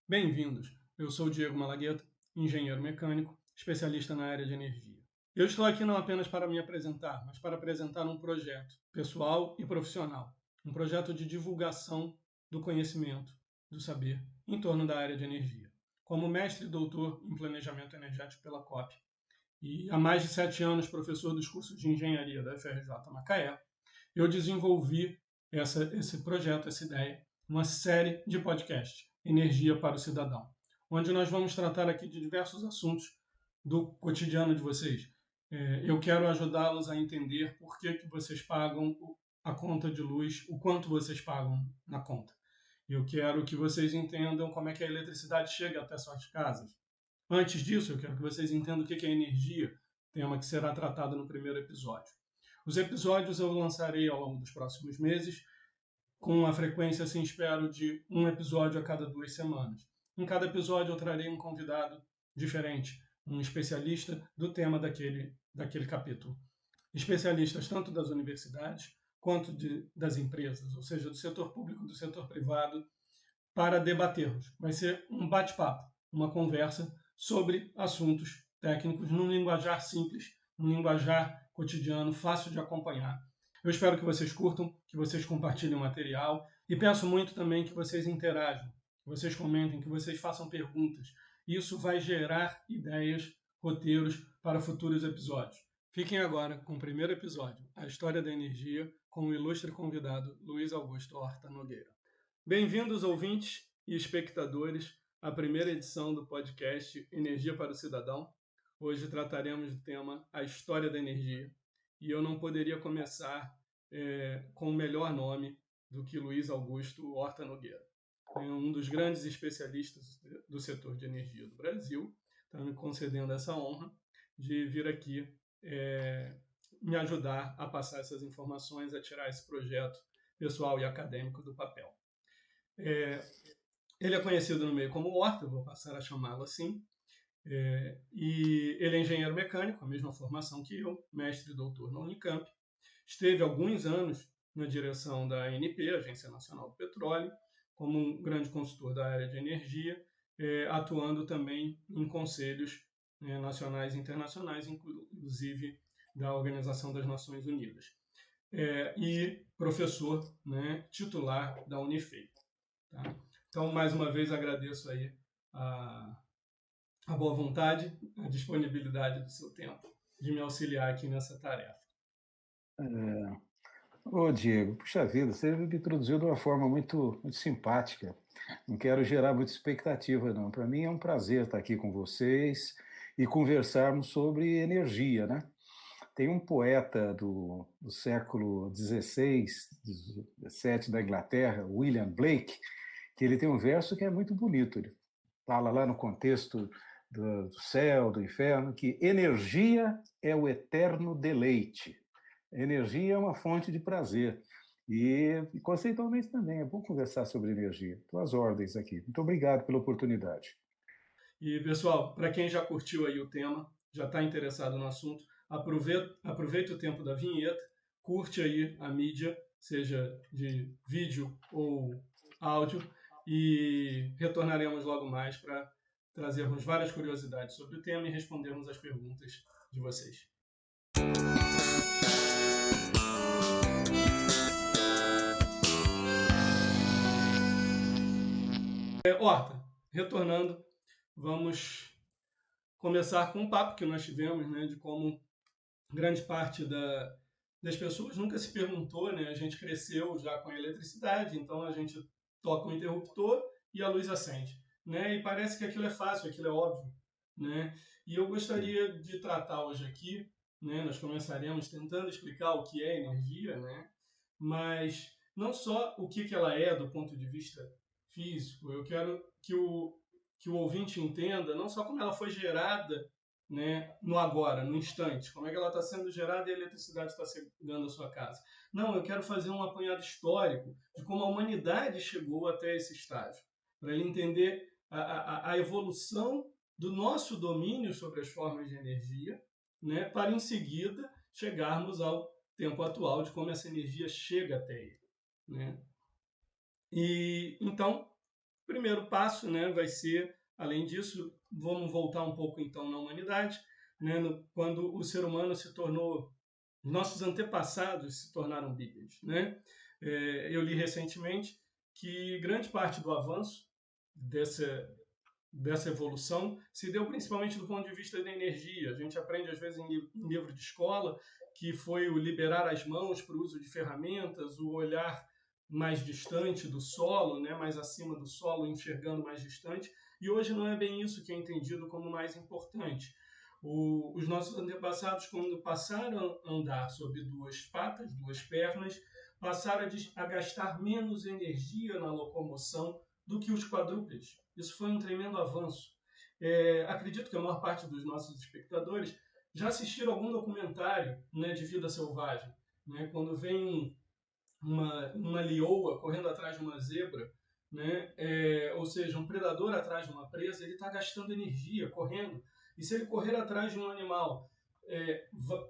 Bem-vindos! Eu sou o Diego Malagueta, engenheiro mecânico, especialista na área de energia. Eu estou aqui não apenas para me apresentar, mas para apresentar um projeto pessoal e profissional. Um projeto de divulgação do conhecimento, do saber, em torno da área de energia. Como mestre e doutor em planejamento energético pela COP e há mais de 7 anos professor dos cursos de engenharia da FRJ Macaé, eu desenvolvi esse projeto, essa ideia, uma série de podcasts, Energia para o Cidadão, onde nós vamos tratar aqui de diversos assuntos do cotidiano de vocês. Eu quero ajudá-los a entender por que vocês pagam a conta de luz, o quanto vocês pagam na conta. Eu quero que vocês entendam como é que a eletricidade chega até suas casas. Antes disso, eu quero que vocês entendam o que é energia, tema que será tratado no primeiro episódio. Os episódios eu lançarei ao longo dos próximos meses, com uma frequência, assim, espero, de um episódio a cada 2 semanas. Em cada episódio eu trarei um convidado diferente, um especialista do tema daquele capítulo. Especialistas tanto das universidades quanto das empresas, ou seja, do setor público, do setor privado, para debatermos. Vai ser um bate-papo, uma conversa sobre assuntos técnicos num linguajar simples, num linguajar cotidiano, fácil de acompanhar. Eu espero que vocês curtam, que vocês compartilhem o material e peço muito também que vocês interajam, que vocês comentem, que vocês façam perguntas. Isso vai gerar ideias, roteiros para futuros episódios. Fiquem agora com o primeiro episódio, A História da Energia, com o ilustre convidado Luiz Augusto Horta Nogueira. Bem-vindos, ouvintes e espectadores, à primeira edição do podcast Energia para o Cidadão. Hoje trataremos do tema A História da Energia. E eu não poderia começar com o melhor nome do que Luiz Augusto Horta Nogueira. É um dos grandes especialistas do setor de energia do Brasil, está me concedendo essa honra de vir aqui me ajudar a passar essas informações, a tirar esse projeto pessoal e acadêmico do papel. Ele é conhecido no meio como Horta, vou passar a chamá-lo assim, e ele é engenheiro mecânico, a mesma formação que eu, mestre e doutor na Unicamp. Esteve alguns anos na direção da ANP, Agência Nacional do Petróleo, como um grande consultor da área de energia, atuando também em conselhos nacionais e internacionais, inclusive da Organização das Nações Unidas. E professor titular da Unifei. Tá? Então, mais uma vez, agradeço aí a boa vontade, a disponibilidade do seu tempo de me auxiliar aqui nessa tarefa. Ô Diego, puxa vida, você me introduziu de uma forma muito simpática. Não quero gerar muita expectativa, não. Para mim é um prazer estar aqui com vocês e conversarmos sobre energia, né? Tem um poeta do século XVI, XVII da Inglaterra, William Blake, que ele tem um verso que é muito bonito. Ele fala lá no contexto do céu, do inferno, que energia é o eterno deleite. Energia é uma fonte de prazer. E conceitualmente também, é bom conversar sobre energia. Estou às ordens aqui. Muito obrigado pela oportunidade. E, pessoal, para quem já curtiu aí o tema, já está interessado no assunto, aproveita o tempo da vinheta, curte aí a mídia, seja de vídeo ou áudio, e retornaremos logo mais para trazermos várias curiosidades sobre o tema e respondermos as perguntas de vocês. Horta, retornando, vamos começar com um papo que nós tivemos, de como grande parte das pessoas nunca se perguntou, a gente cresceu já com a eletricidade, então a gente toca um interruptor e a luz acende, e parece que aquilo é fácil, aquilo é óbvio, E eu gostaria de tratar hoje aqui, nós começaremos tentando explicar o que é energia, mas não só o que ela é do ponto de vista físico, eu quero que o ouvinte entenda não só como ela foi gerada, no agora, no instante, como é que ela está sendo gerada e a eletricidade está chegando à sua casa. Não, eu quero fazer um apanhado histórico de como a humanidade chegou até esse estágio, para ele entender a evolução do nosso domínio sobre as formas de energia, para em seguida chegarmos ao tempo atual de como essa energia chega até ele. E então, O primeiro passo, né, vai ser, além disso, vamos voltar um pouco então na humanidade, né, quando o ser humano se tornou, nossos antepassados se tornaram bípedes, né? Eu li recentemente que grande parte do avanço dessa evolução se deu principalmente do ponto de vista da energia. A gente aprende, às vezes, em livro de escola, que foi o liberar as mãos para o uso de ferramentas, o olhar mais distante do solo, né, mais acima do solo, enxergando mais distante. E hoje não é bem isso que é entendido como mais importante. Os nossos antepassados, quando passaram a andar sobre duas patas, duas pernas, passaram a gastar menos energia na locomoção do que os quadrúpedes. Isso foi um tremendo avanço. Acredito que a maior parte dos nossos espectadores já assistiram algum documentário, né, de vida selvagem, né, quando vem uma leoa correndo atrás de uma zebra, né, ou seja, um predador atrás de uma presa, ele está gastando energia correndo. E se ele correr atrás de um animal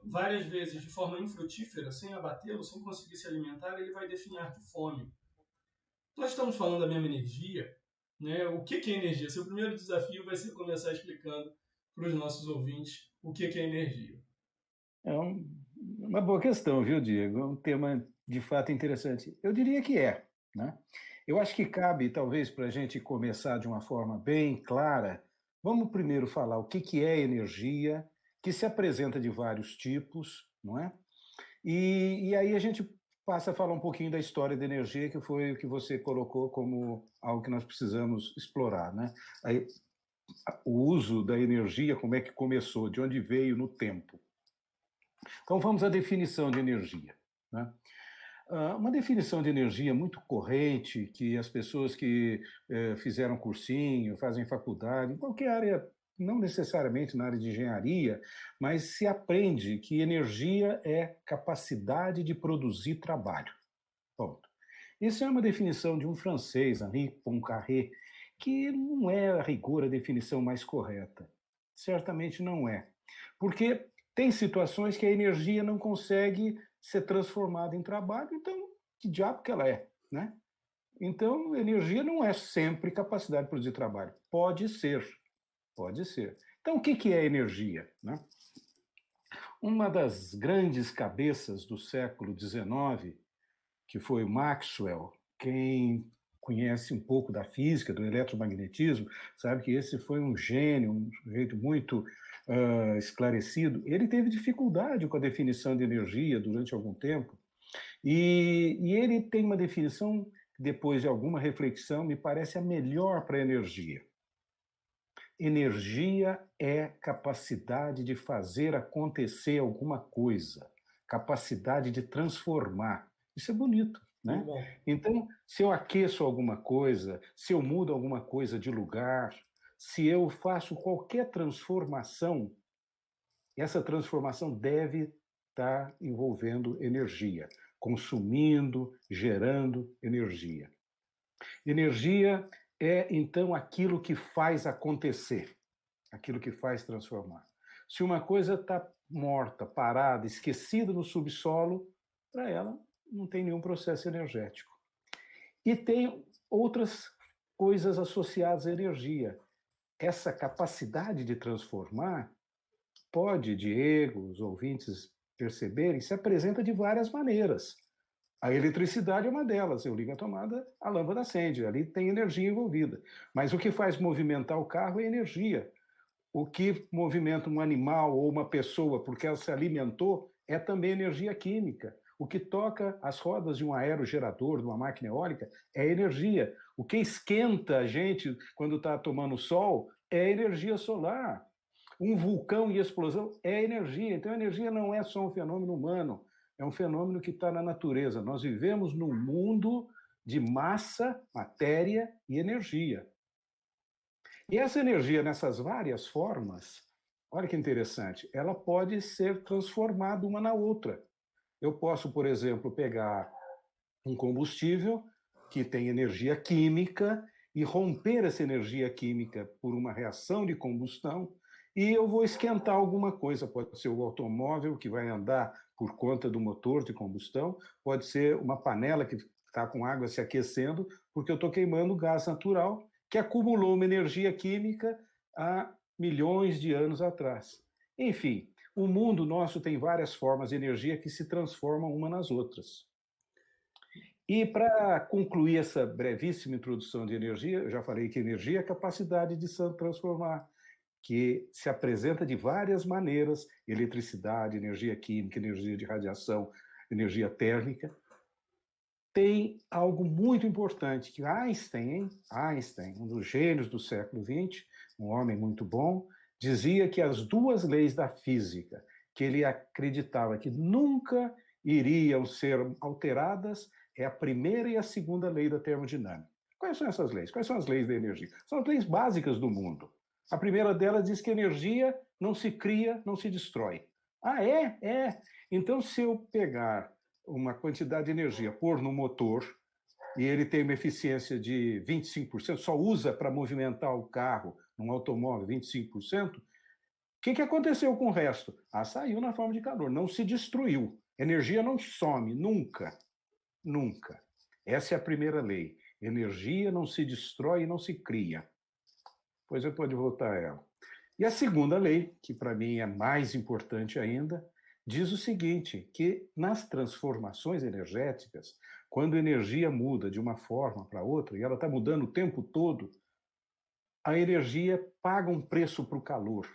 várias vezes de forma infrutífera, sem abatê-lo, sem conseguir se alimentar, ele vai definhar de fome. Nós estamos falando da mesma energia, né? O que é energia? Seu primeiro desafio vai ser começar explicando para os nossos ouvintes o que é energia. É uma boa questão, viu, Diego? É um tema de fato interessante. Eu diria que né? Eu acho que cabe, talvez, para a gente começar de uma forma bem clara, vamos primeiro falar o que é energia, que se apresenta de vários tipos, não é? E aí a gente passa a falar um pouquinho da história da energia, que foi o que você colocou como algo que nós precisamos explorar, né? Aí, o uso da energia, como é que começou, de onde veio no tempo. Então vamos à definição de energia, né? Uma definição de energia muito corrente, que as pessoas que fizeram cursinho, fazem faculdade, em qualquer área, não necessariamente na área de engenharia, mas se aprende que energia é capacidade de produzir trabalho. Ponto. Isso é uma definição de um francês, Henri Poincaré, que não é a rigor a definição mais correta. Certamente não é. Porque tem situações que a energia não consegue ser transformada em trabalho, então que diabo que ela é, né? Então, energia não é sempre capacidade de produzir trabalho. Pode ser, pode ser. Então, o que é energia, né? Uma das grandes cabeças do século XIX, que foi o Maxwell, quem conhece um pouco da física, do eletromagnetismo, sabe que esse foi um gênio, um sujeito muito esclarecido. Ele teve dificuldade com a definição de energia durante algum tempo, e ele tem uma definição, depois de alguma reflexão, me parece a melhor para a energia. Energia é capacidade de fazer acontecer alguma coisa, capacidade de transformar. Isso é bonito, né? Então, se eu aqueço alguma coisa, se eu mudo alguma coisa de lugar, se eu faço qualquer transformação, essa transformação deve estar envolvendo energia, consumindo, gerando energia. Energia é, então, aquilo que faz acontecer, aquilo que faz transformar. Se uma coisa está morta, parada, esquecida no subsolo, para ela não tem nenhum processo energético. E tem outras coisas associadas à energia. Essa capacidade de transformar pode, Diego, os ouvintes perceberem, se apresenta de várias maneiras. A eletricidade é uma delas. Eu ligo a tomada, a lâmpada acende. Ali tem energia envolvida. Mas o que faz movimentar o carro é energia. O que movimenta um animal ou uma pessoa porque ela se alimentou é também energia química. O que toca as rodas de um aerogerador, de uma máquina eólica, é energia. O que esquenta a gente quando está tomando sol é energia solar. Um vulcão e explosão é energia. Então, a energia não é só um fenômeno humano, é um fenômeno que está na natureza. Nós vivemos num mundo de massa, matéria e energia. E essa energia, nessas várias formas, olha que interessante, ela pode ser transformada uma na outra. Eu posso, por exemplo, pegar um combustível que tem energia química e romper essa energia química por uma reação de combustão, e eu vou esquentar alguma coisa. Pode ser o automóvel que vai andar por conta do motor de combustão, pode ser uma panela que está com água se aquecendo porque eu estou queimando gás natural que acumulou uma energia química há milhões de anos atrás. Enfim, o mundo nosso tem várias formas de energia que se transformam uma nas outras. E para concluir essa brevíssima introdução de energia, eu já falei que energia é a capacidade de se transformar, que se apresenta de várias maneiras: eletricidade, energia química, energia de radiação, energia térmica. Tem algo muito importante que Einstein, um dos gênios do século XX, um homem muito bom, dizia que as duas leis da física, que ele acreditava que nunca iriam ser alteradas, é a primeira e a segunda lei da termodinâmica. Quais são essas leis? Quais são as leis da energia? São as leis básicas do mundo. A primeira delas diz que energia não se cria, não se destrói. Ah, é? É. Então, se eu pegar uma quantidade de energia, pôr no motor, e ele tem uma eficiência de 25%, só usa para movimentar o carro, num automóvel, 25%, o que aconteceu com o resto? Ah, saiu na forma de calor, não se destruiu. Energia não some, nunca. Nunca. Essa é a primeira lei. Energia não se destrói e não se cria. Pois eu pode voltar a ela. E a segunda lei, que para mim é mais importante ainda, diz o seguinte, que nas transformações energéticas, quando a energia muda de uma forma para outra, e ela está mudando o tempo todo, a energia paga um preço para o calor.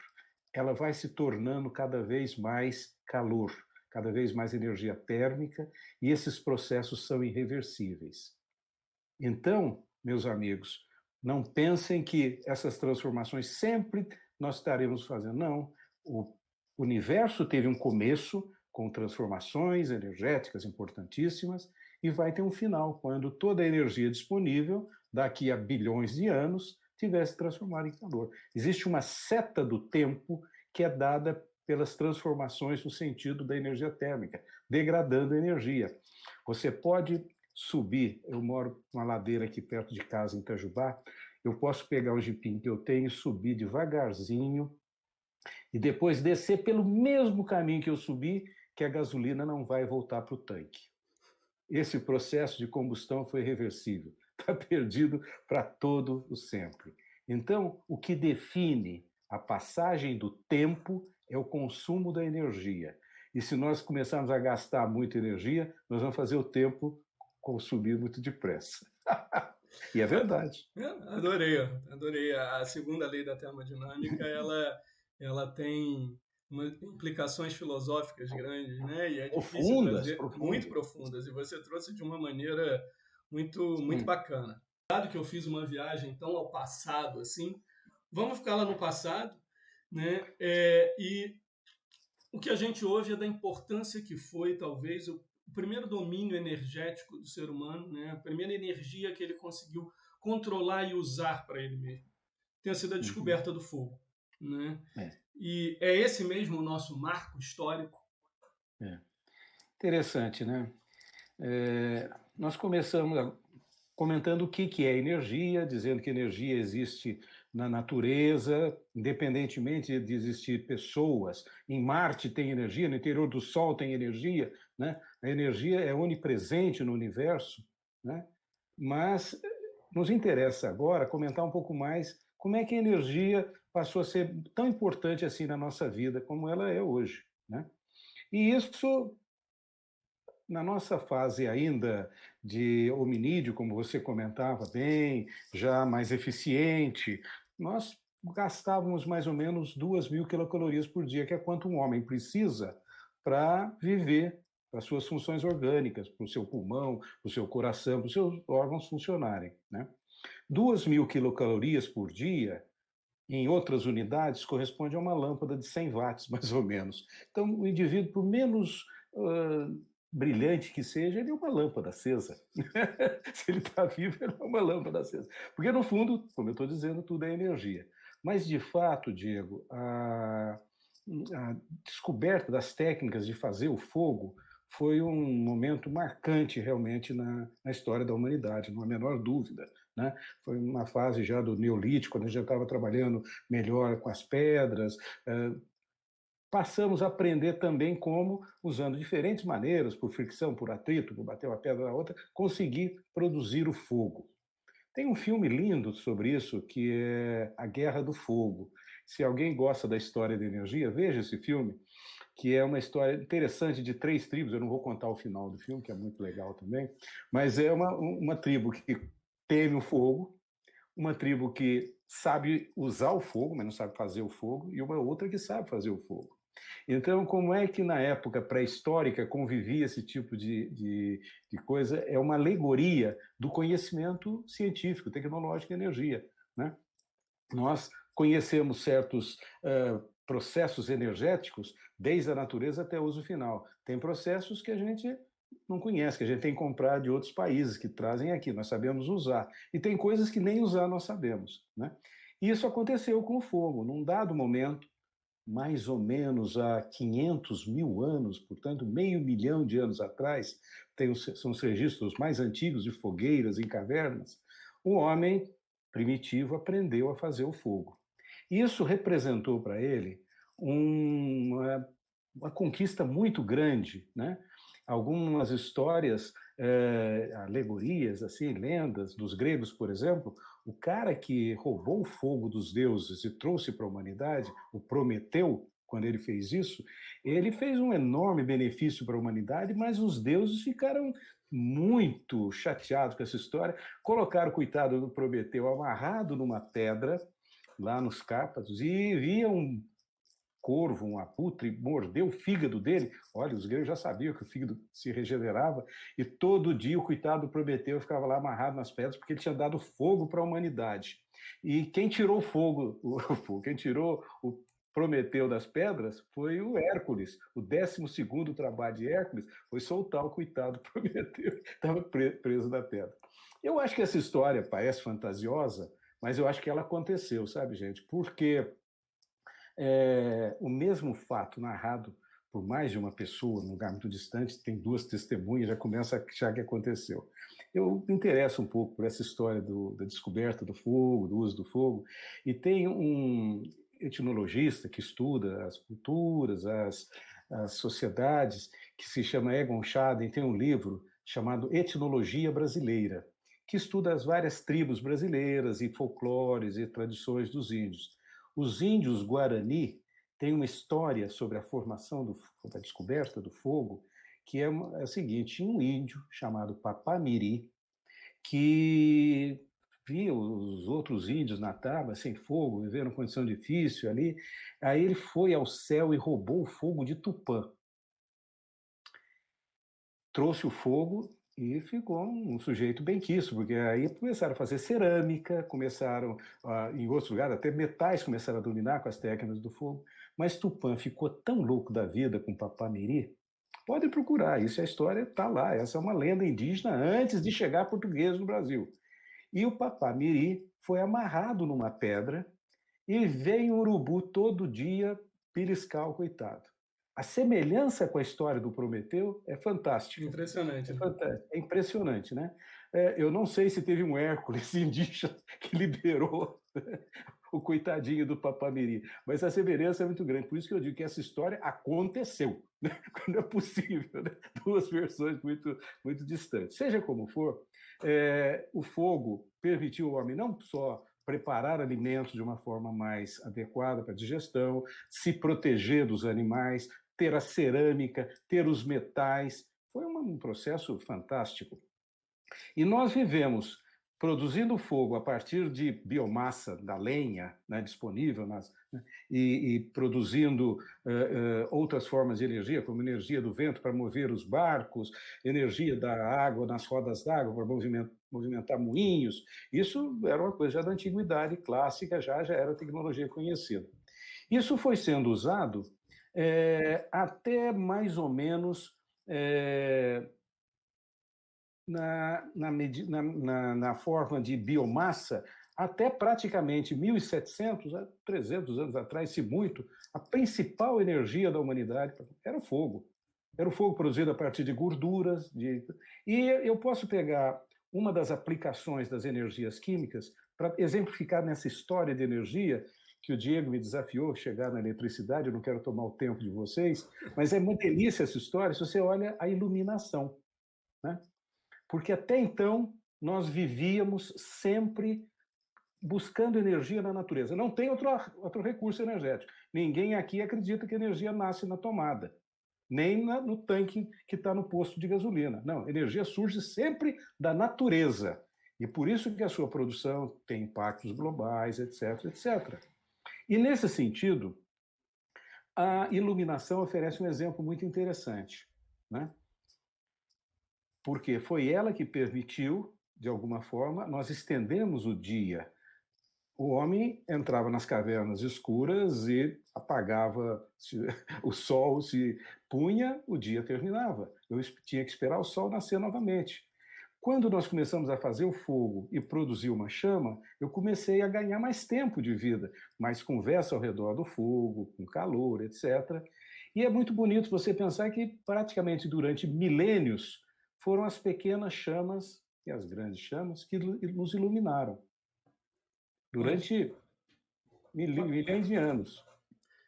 Ela vai se tornando cada vez mais calor, cada vez mais energia térmica, e esses processos são irreversíveis. Então, meus amigos, não pensem que essas transformações sempre nós estaremos fazendo. Não. O universo teve um começo com transformações energéticas importantíssimas e vai ter um final, quando toda a energia disponível, daqui a bilhões de anos, tivesse transformado em calor. Existe uma seta do tempo que é dada pelas transformações no sentido da energia térmica, degradando a energia. Você pode subir, eu moro numa ladeira aqui perto de casa, em Itajubá, eu posso pegar o jipinho que eu tenho e subir devagarzinho e depois descer pelo mesmo caminho que eu subi, que a gasolina não vai voltar para o tanque. Esse processo de combustão foi reversível, está perdido para todo o sempre. Então, o que define a passagem do tempo é o consumo da energia. E se nós começarmos a gastar muita energia, nós vamos fazer o tempo consumir muito depressa. E é verdade. Adorei. A segunda lei da termodinâmica, ela tem implicações filosóficas grandes, né? E é difícil Profundas, trazer muito profundas. profundas. E você trouxe de uma maneira muito bacana. Dado que eu fiz uma viagem tão ao passado assim, vamos ficar lá no passado, né? E o que a gente ouve é da importância que foi, talvez, o primeiro domínio energético do ser humano, né? A primeira energia que ele conseguiu controlar e usar para ele mesmo, tenha sido a descoberta do fogo, né? E é esse mesmo o nosso marco histórico? Interessante, né? Nós começamos comentando o que é energia, dizendo que energia existe na natureza, independentemente de existir pessoas. Em Marte tem energia, no interior do Sol tem energia, né? A energia é onipresente no universo, né? Mas nos interessa agora comentar um pouco mais como é que a energia passou a ser tão importante assim na nossa vida como ela é hoje, né? E isso, na nossa fase ainda de hominídeo, como você comentava bem, já mais eficiente, nós gastávamos mais ou menos 2.000 quilocalorias por dia, que é quanto um homem precisa para viver, para suas funções orgânicas, para o seu pulmão, para o seu coração, para os seus órgãos funcionarem, né? 2.000 quilocalorias por dia, em outras unidades, corresponde a uma lâmpada de 100 watts, mais ou menos. Então, o indivíduo, por menos brilhante que seja, ele é uma lâmpada acesa. Se ele está vivo, ele é uma lâmpada acesa. Porque, no fundo, como eu estou dizendo, tudo é energia. Mas, de fato, Diego, a descoberta das técnicas de fazer o fogo foi um momento marcante, realmente, na história da humanidade, não há a menor dúvida, né? Foi uma fase já do Neolítico, quando a gente já estava trabalhando melhor com as pedras. Passamos a aprender também como, usando diferentes maneiras, por fricção, por atrito, por bater uma pedra na outra, conseguir produzir o fogo. Tem um filme lindo sobre isso, que é A Guerra do Fogo. Se alguém gosta da história da energia, veja esse filme, que é uma história interessante de três tribos. Eu não vou contar o final do filme, que é muito legal também, mas é uma tribo que teme o fogo, uma tribo que sabe usar o fogo, mas não sabe fazer o fogo, e uma outra que sabe fazer o fogo. Então, como é que na época pré-histórica convivia esse tipo de coisa? É uma alegoria do conhecimento científico, tecnológico e energia, né? Nós conhecemos certos processos energéticos desde a natureza até o uso final. Tem processos que a gente não conhece, que a gente tem que comprar de outros países que trazem aqui, nós sabemos usar. E tem coisas que nem usar nós sabemos, né? E isso aconteceu com o fogo. Num dado momento, mais ou menos há 500 mil anos, portanto, meio milhão de anos atrás, são os registros mais antigos de fogueiras em cavernas, o homem primitivo aprendeu a fazer o fogo. Isso representou para ele uma conquista muito grande, né? Algumas histórias, alegorias, assim, lendas dos gregos, por exemplo, o cara que roubou o fogo dos deuses e trouxe para a humanidade, o Prometeu, quando ele fez isso, ele fez um enorme benefício para a humanidade, mas os deuses ficaram muito chateados com essa história, colocaram o coitado do Prometeu amarrado numa pedra, lá nos Cárpatos, e via um corvo, um abutre, mordeu o fígado dele. Olha, os gregos já sabiam que o fígado se regenerava, e todo dia o coitado do Prometeu ficava lá amarrado nas pedras, porque ele tinha dado fogo para a humanidade. E quem tirou o fogo, quem tirou o Prometeu das pedras foi o Hércules. O 12º trabalho de Hércules foi soltar o coitado do Prometeu, que estava preso na pedra. Eu acho que essa história parece fantasiosa, mas eu acho que ela aconteceu, sabe, gente? Porque o mesmo fato narrado por mais de uma pessoa, num lugar muito distante, tem duas testemunhas, já começa a achar que aconteceu. Eu me interesso um pouco por essa história da descoberta do fogo, do uso do fogo, e tem um etnologista que estuda as culturas, as sociedades, que se chama Egon Schaden, tem um livro chamado Etnologia Brasileira, que estuda as várias tribos brasileiras e folclores e tradições dos índios. Os índios Guarani têm uma história sobre a formação, da descoberta do fogo, que é o seguinte: um índio chamado Papamiri, que via os outros índios na taba, sem fogo, vivendo uma condição difícil ali, aí ele foi ao céu e roubou o fogo de Tupã. Trouxe o fogo e ficou um sujeito benquisto, porque aí começaram a fazer cerâmica, começaram, em outros lugares, até metais começaram a dominar com as técnicas do fogo, mas Tupã ficou tão louco da vida com Papamiri, pode procurar, isso a história está lá, essa é uma lenda indígena antes de chegar português no Brasil. E o Papamiri foi amarrado numa pedra e veio o urubu todo dia beliscar o coitado. A semelhança com a história do Prometeu é fantástica. Impressionante, né? É impressionante, né? Eu não sei se teve um Hércules indígena que liberou o coitadinho do Papamiri, mas a semelhança é muito grande. Por isso que eu digo que essa história aconteceu, né? Quando é possível, né? Duas versões muito, muito distantes. Seja como for, o fogo permitiu ao homem não só preparar alimentos de uma forma mais adequada para a digestão, se proteger dos animais, ter a cerâmica, ter os metais. Foi um processo fantástico. E nós vivemos produzindo fogo a partir de biomassa da lenha, né, disponível, e produzindo outras formas de energia, como energia do vento para mover os barcos, energia da água nas rodas d'água para movimentar moinhos. Isso era uma coisa já da antiguidade clássica, já era tecnologia conhecida. Isso foi sendo usado até mais ou menos na forma de biomassa, até praticamente 1.700 a 300 anos atrás, se muito, a principal energia da humanidade era o fogo. Era o fogo produzido a partir de gorduras. E eu posso pegar uma das aplicações das energias químicas para exemplificar nessa história de energia que o Diego me desafiou a chegar na eletricidade. Eu não quero tomar o tempo de vocês, mas é uma delícia essa história se você olha a iluminação, né? Porque até então nós vivíamos sempre buscando energia na natureza. Não tem outro recurso energético. Ninguém aqui acredita que a energia nasce na tomada, nem no tanque que está no posto de gasolina. Não, energia surge sempre da natureza. E por isso que a sua produção tem impactos globais, etc, etc. E nesse sentido, a iluminação oferece um exemplo muito interessante, né? Porque foi ela que permitiu, de alguma forma, nós estendemos o dia. O homem entrava nas cavernas escuras e apagava, o sol se punha, o dia terminava. Eu tinha que esperar o sol nascer novamente. Quando nós começamos a fazer o fogo e produzir uma chama, eu comecei a ganhar mais tempo de vida, mais conversa ao redor do fogo, com calor, etc. E é muito bonito você pensar que praticamente durante milênios foram as pequenas chamas e as grandes chamas que nos iluminaram durante milhões de anos.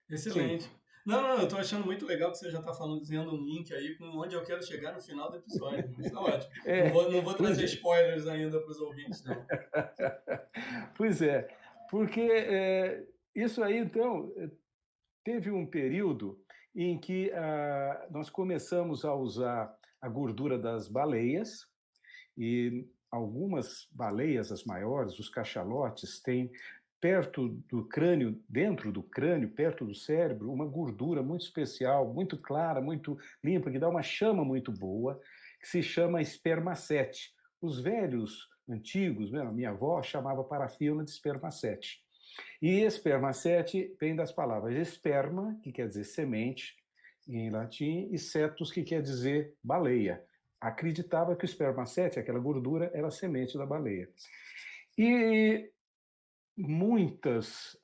Sim. Excelente. Não, não, eu tô achando muito legal que você já tá falando, dizendo um link aí com onde eu quero chegar no final do episódio. Mas tá ótimo. Não vou trazer spoilers ainda para os ouvintes, não. Pois é, porque isso aí, então, teve um período em que nós começamos a usar a gordura das baleias, e algumas baleias, as maiores, os cachalotes, têm perto do crânio, dentro do crânio, perto do cérebro, uma gordura muito especial, muito clara, muito limpa, que dá uma chama muito boa, que se chama espermacete. Os velhos antigos, né, a minha avó chamava parafina de espermacete. E espermacete vem das palavras esperma, que quer dizer semente, em latim, e cetus, que quer dizer baleia. Acreditava que o espermacete, aquela gordura, era a semente da baleia. E muitas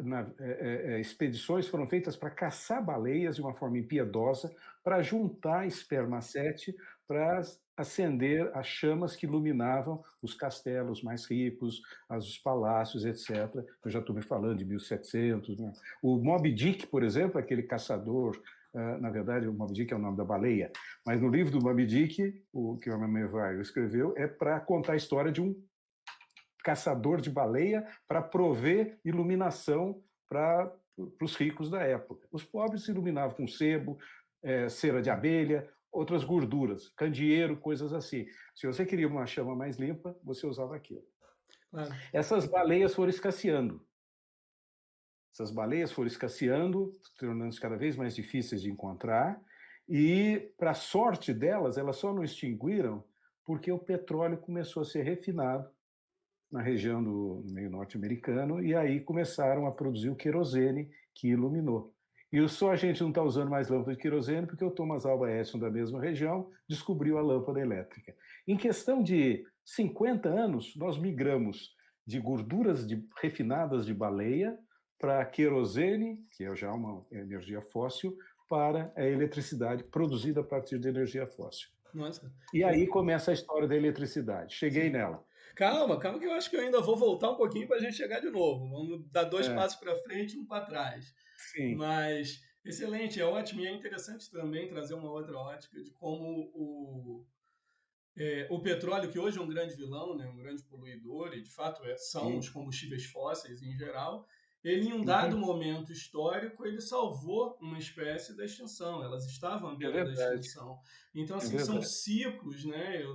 expedições foram feitas para caçar baleias de uma forma impiedosa, para juntar espermacete para acender as chamas que iluminavam os castelos mais ricos, os palácios, etc. Eu já estou me falando de 1700. Né? O Moby Dick, por exemplo, aquele caçador, na verdade o Moby Dick é o nome da baleia, mas no livro do Moby Dick, o que o Hemingway escreveu, é para contar a história de um caçador de baleia para prover iluminação para os ricos da época. Os pobres se iluminavam com sebo, cera de abelha, outras gorduras, candeeiro, coisas assim. Se você queria uma chama mais limpa, você usava aquilo. Claro. Essas baleias foram escasseando. Tornando-se cada vez mais difíceis de encontrar, e, para a sorte delas, elas só não extinguiram porque o petróleo começou a ser refinado na região do meio norte-americano, e aí começaram a produzir o querosene, que iluminou. E só a gente não está usando mais lâmpada de querosene porque o Thomas Alva Edison, da mesma região, descobriu a lâmpada elétrica. Em questão de 50 anos, nós migramos de gorduras refinadas de baleia para querosene, que é já uma energia fóssil, para a eletricidade produzida a partir de energia fóssil. Nossa. E aí começa a história da eletricidade. Cheguei Sim. nela. Calma, que eu acho que eu ainda vou voltar um pouquinho para a gente chegar de novo. Vamos dar 2 passos para frente e 1 para trás. Sim. Mas, excelente, é ótimo. E é interessante também trazer uma outra ótica de como o petróleo, que hoje é um grande vilão, né, um grande poluidor, e de fato são os combustíveis fósseis em geral, ele em um dado momento histórico, ele salvou uma espécie da extinção, elas estavam à beira da extinção. Então, assim, são ciclos, né?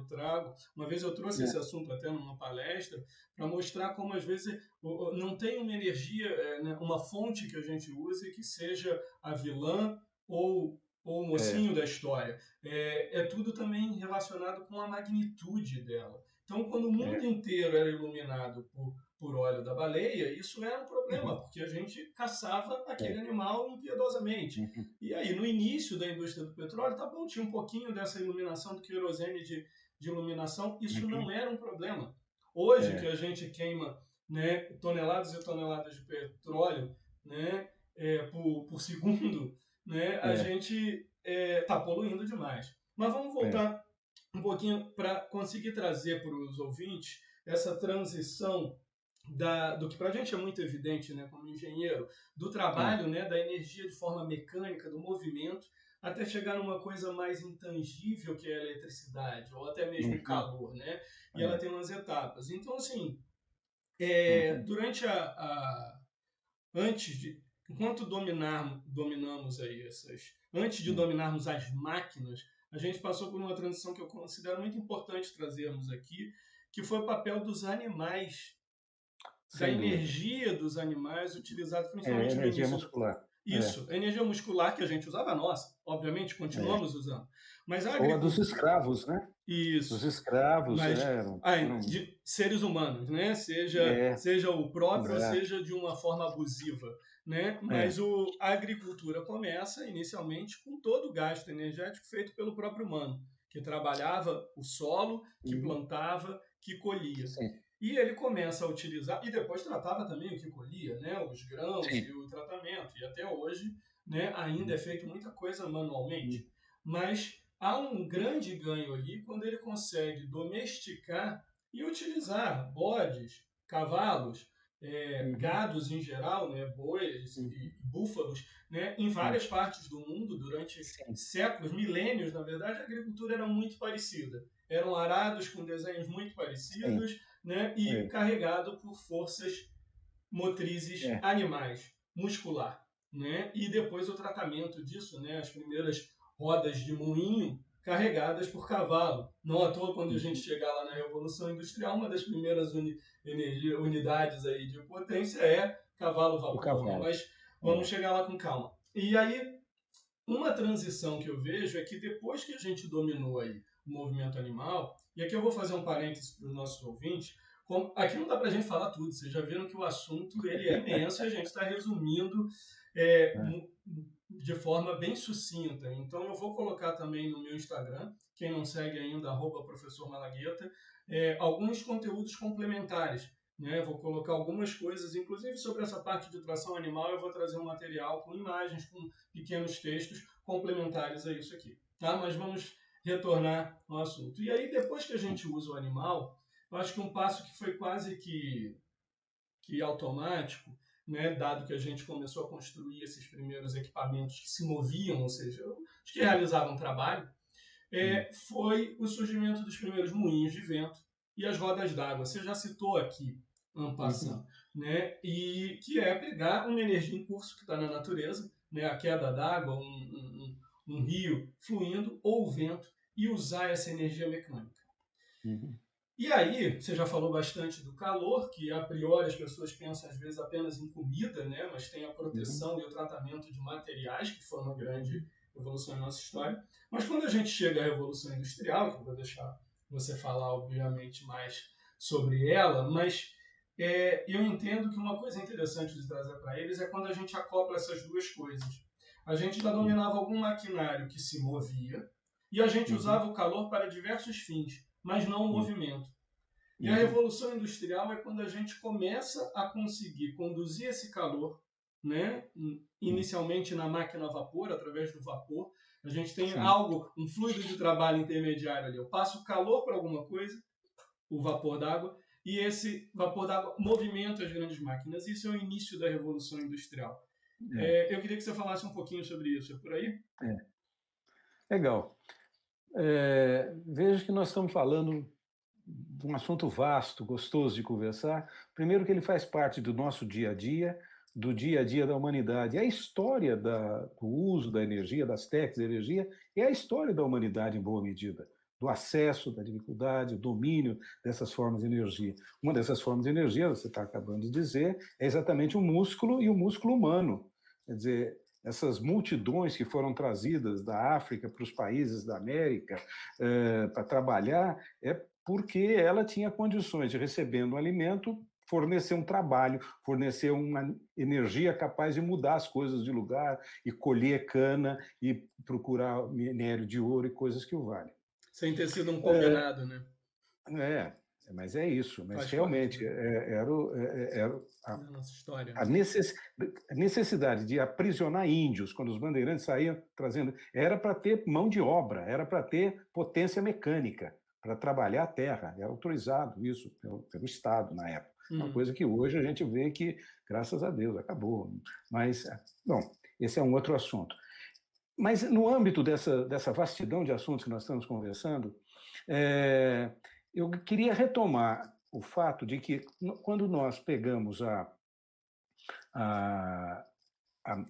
Uma vez eu trouxe esse assunto até numa palestra, para mostrar como às vezes não tem uma energia, né, uma fonte que a gente use que seja a vilã ou o mocinho da história. É tudo também relacionado com a magnitude dela. Então, quando o mundo inteiro era iluminado por óleo da baleia, isso era um problema, porque a gente caçava aquele animal impiedosamente. E aí, no início da indústria do petróleo, tá bom, tinha um pouquinho dessa iluminação do querosene de iluminação, isso não era um problema. Hoje, que a gente queima, né, toneladas e toneladas de petróleo, né, por segundo, né, a gente está poluindo demais. Mas vamos voltar um pouquinho para conseguir trazer para os ouvintes essa transição do que para a gente é muito evidente, né, como engenheiro, do trabalho, né, da energia de forma mecânica, do movimento, até chegar numa coisa mais intangível que é a eletricidade, ou até mesmo o Uhum. calor, né? E ela É. tem umas etapas. Então, assim, Uhum. durante antes de, enquanto dominamos aí antes de Uhum. dominarmos as máquinas, a gente passou por uma transição que eu considero muito importante trazermos aqui, que foi o papel dos animais, da Sem dúvida. energia dos animais utilizada É, principalmente no energia início. muscular. É, Isso, a energia muscular que a gente usava, a nossa, obviamente, é. continuamos usando. Mas a Ou a dos agricultura, escravos, né? Os isso, escravos mas eram de seres humanos, né? é, Seja o próprio ou exato. seja de uma forma abusiva, né? É. Mas a agricultura começa inicialmente com todo o gasto energético feito pelo próprio humano, que trabalhava o solo, que Uhum. plantava, que colhia. Sim, E ele começa a utilizar, e depois tratava também o que colhia, né? Os grãos sim. e o tratamento. E até hoje, né, ainda é feito muita coisa manualmente. Uhum. Mas há um grande ganho ali quando ele consegue domesticar e utilizar bodes, cavalos, Uhum. gados em geral, né, bois Uhum. e búfalos, né, em É. várias partes do mundo durante Sim, séculos, milênios, na verdade, a agricultura era muito parecida. Eram arados com desenhos muito sim. parecidos, né, e É. carregado por forças motrizes É. animais, muscular, né? E depois o tratamento disso, né? As primeiras rodas de moinho carregadas por cavalo. Não à toa, quando a gente Uhum. chegar lá na Revolução Industrial, uma das primeiras unidades aí de potência é O cavalo-vapor, né? cavalo. Mas vamos É. chegar lá com calma. E aí, uma transição que eu vejo é que depois que a gente dominou aí o movimento animal, e aqui eu vou fazer um parênteses para os nossos ouvintes, aqui não dá para a gente falar tudo, vocês já viram que o assunto ele é imenso e a gente está resumindo é, É. de forma bem sucinta. Então eu vou colocar também no meu Instagram, quem não segue ainda, professor Malagueta, alguns conteúdos complementares. Né? Vou colocar algumas coisas, inclusive sobre essa parte de tração animal, eu vou trazer um material com imagens, com pequenos textos complementares a isso aqui. Tá? Mas vamos retornar ao assunto. E aí, depois que a gente usa o animal, eu acho que um passo que foi quase que automático, né, dado que a gente começou a construir esses primeiros equipamentos que se moviam, ou seja, os que realizavam trabalho, Hum. foi o surgimento dos primeiros moinhos de vento e as rodas d'água. Você já citou aqui, en Uhum. passant, né? E que é pegar uma energia em curso que está na natureza, né? A queda d'água, um rio fluindo ou o vento, e usar essa energia mecânica. Uhum. E aí, você já falou bastante do calor, que a priori as pessoas pensam às vezes apenas em comida, né? Mas tem a Uhum. proteção e o tratamento de materiais, que foi uma grande evolução em nossa história. Mas quando a gente chega à Revolução Industrial, que eu vou deixar você falar, obviamente, mais sobre ela, mas eu entendo que uma coisa interessante de trazer para eles é quando a gente acopla essas duas coisas. A gente já dominava algum maquinário que se movia e a gente Uhum. usava o calor para diversos fins, mas não o Uhum. movimento. E a Uhum. Revolução Industrial é quando a gente começa a conseguir conduzir esse calor, né? Uhum. Inicialmente na máquina a vapor, através do vapor. A gente tem Sim. algo, um fluido de trabalho intermediário ali. Eu passo calor para alguma coisa, o vapor d'água, e esse vapor d'água movimenta as grandes máquinas. Isso é o início da Revolução Industrial. É. Eu queria que você falasse um pouquinho sobre isso. É por aí? É. Legal. Vejo que nós estamos falando de um assunto vasto, gostoso de conversar. Primeiro que ele faz parte do nosso dia a dia, do dia a dia da humanidade. A história do uso da energia, das técnicas de energia, é a história da humanidade em boa medida, do acesso, da dificuldade, o domínio dessas formas de energia. Uma dessas formas de energia, você está acabando de dizer, é exatamente o músculo e o músculo humano. Quer dizer, essas multidões que foram trazidas da África para os países da América para trabalhar, é porque ela tinha condições de, recebendo um alimento, fornecer um trabalho, fornecer uma energia capaz de mudar as coisas de lugar e colher cana e procurar minério de ouro e coisas que o valem. Sem ter sido um combinado, né? É, mas é isso. Mas Faz parte, realmente né? era Da nossa história, a né? necessidade de aprisionar índios, quando os bandeirantes saíam trazendo, era para ter mão de obra, era para ter potência mecânica, para trabalhar a terra. Era autorizado isso pelo Estado na época. Uma Uhum. coisa que hoje a gente vê que, graças a Deus, acabou. Mas, bom, esse é um outro assunto. Mas no âmbito dessa vastidão de assuntos que nós estamos conversando, eu queria retomar o fato de que quando nós pegamos a,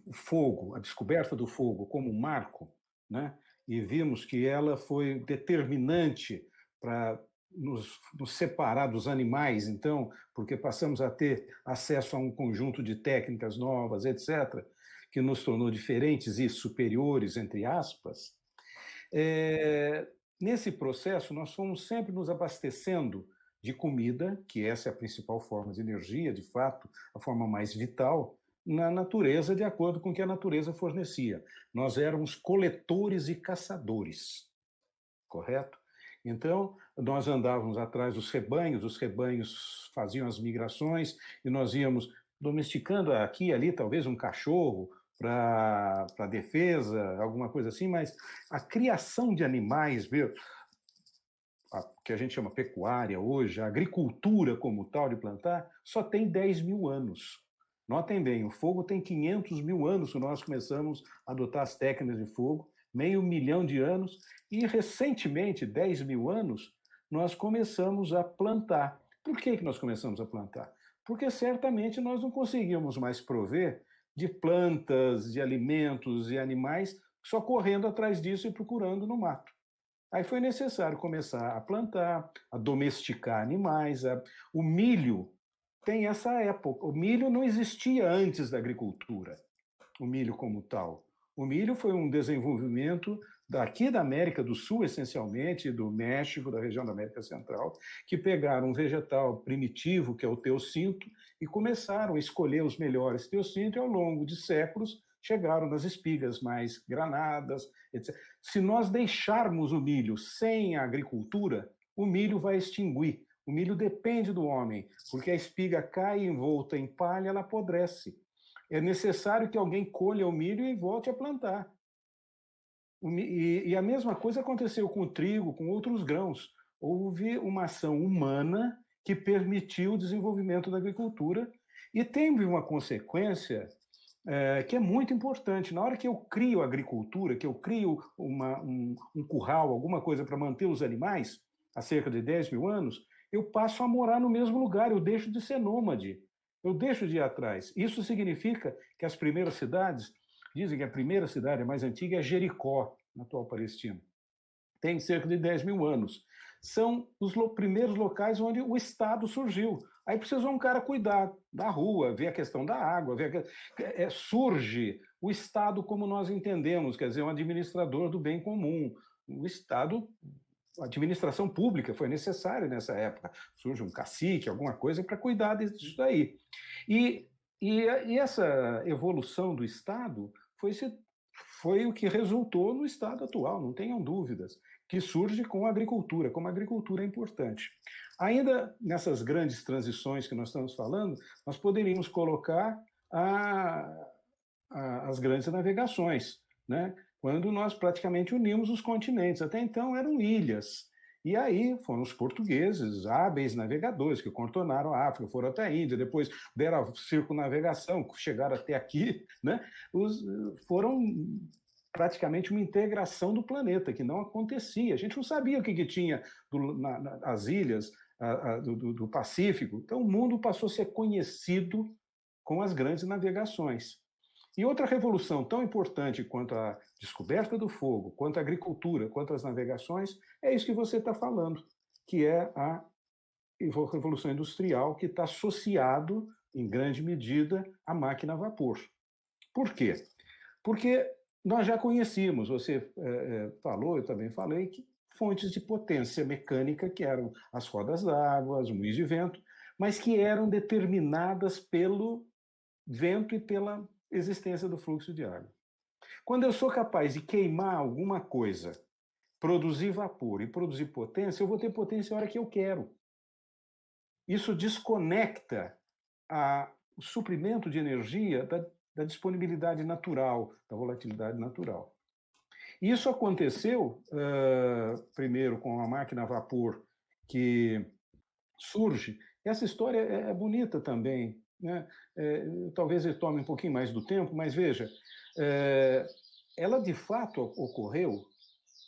o fogo, a descoberta do fogo como um marco, né, e vimos que ela foi determinante para nos separar dos animais, então, porque passamos a ter acesso a um conjunto de técnicas novas, etc., que nos tornou diferentes e superiores, entre aspas. Nesse processo, nós fomos sempre nos abastecendo de comida, que essa é a principal forma de energia, de fato, a forma mais vital, na natureza, de acordo com o que a natureza fornecia. Nós éramos coletores e caçadores, correto? Então, nós andávamos atrás dos rebanhos, os rebanhos faziam as migrações e nós íamos domesticando aqui e ali, talvez um cachorro para defesa, alguma coisa assim, mas a criação de animais, que a gente chama pecuária hoje, a agricultura como tal de plantar, só tem 10 mil anos. Notem bem, o fogo tem 500 mil anos que nós começamos a adotar as técnicas de fogo, meio milhão de anos, e recentemente, 10 mil anos, nós começamos a plantar. Por que nós começamos a plantar? Porque certamente nós não conseguíamos mais prover de plantas, de alimentos e animais só correndo atrás disso e procurando no mato. Aí foi necessário começar a plantar, a domesticar animais. O milho tem essa época. O milho não existia antes da agricultura, o milho como tal. O milho foi um desenvolvimento daqui da América do Sul, essencialmente, do México, da região da América Central, que pegaram um vegetal primitivo, que é o teossinto, e começaram a escolher os melhores teossintos, e ao longo de séculos chegaram nas espigas mais granadas, etc. Se nós deixarmos o milho sem a agricultura, o milho vai extinguir. O milho depende do homem, porque a espiga cai envolta em palha, ela apodrece. É necessário que alguém colha o milho e volte a plantar. E a mesma coisa aconteceu com o trigo, com outros grãos. Houve uma ação humana que permitiu o desenvolvimento da agricultura e teve uma consequência que é muito importante. Na hora que eu crio agricultura, que eu crio um curral, alguma coisa para manter os animais, há cerca de 10 mil anos, eu passo a morar no mesmo lugar, eu deixo de ser nômade, eu deixo de ir atrás. Isso significa que as primeiras cidades, dizem que a primeira cidade, a mais antiga, é Jericó, na atual Palestina. Tem cerca de 10 mil anos. São os primeiros locais onde o Estado surgiu. Aí precisou um cara cuidar da rua, ver a questão da água, surge o Estado como nós entendemos, quer dizer, um administrador do bem comum. O Estado, a administração pública foi necessária nessa época. Surge um cacique, alguma coisa para cuidar disso daí. E essa evolução do Estado foi o que resultou no Estado atual, não tenham dúvidas, que surge com a agricultura, como a agricultura é importante. Ainda nessas grandes transições que nós estamos falando, nós poderíamos colocar as grandes navegações, né? Quando nós praticamente unimos os continentes. Até então eram ilhas. E aí foram os portugueses, hábeis navegadores, que contornaram a África, foram até a Índia, depois deram a circunnavegação, chegaram até aqui, né? Foram praticamente uma integração do planeta, que não acontecia. A gente não sabia o que tinha as ilhas do Pacífico. Então, o mundo passou a ser conhecido com as grandes navegações. E outra revolução tão importante quanto a descoberta do fogo, quanto a agricultura, quanto as navegações, é isso que você está falando, que é a revolução industrial, que está associado, em grande medida, à máquina a vapor. Por quê? Porque nós já conhecíamos, você falou, eu também falei, que fontes de potência mecânica, que eram as rodas d'água, os moinhos de vento, mas que eram determinadas pelo vento e pela existência do fluxo de água. Quando eu sou capaz de queimar alguma coisa, produzir vapor e produzir potência, eu vou ter potência a hora que eu quero. Isso desconecta o suprimento de energia da disponibilidade natural, da volatilidade natural. Isso aconteceu, primeiro, com a máquina a vapor que surge. Essa história é bonita também, né? Talvez ele tome um pouquinho mais do tempo, mas veja, ela de fato ocorreu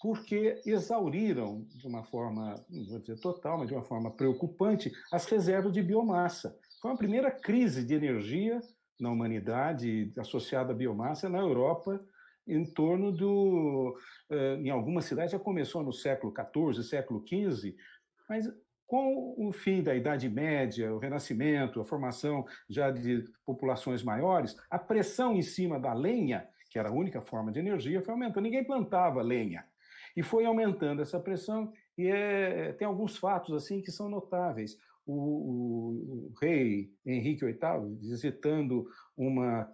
porque exauriram de uma forma, não vou dizer total, mas de uma forma preocupante, as reservas de biomassa. Foi a primeira crise de energia na humanidade associada à biomassa na Europa, em torno do. Em algumas cidades já começou no século XIV, século XV, mas com o fim da Idade Média, o Renascimento, a formação já de populações maiores, a pressão em cima da lenha, que era a única forma de energia, foi aumentando. Ninguém plantava lenha. E foi aumentando essa pressão, e tem alguns fatos assim que são notáveis. O rei Henrique VIII, visitando uma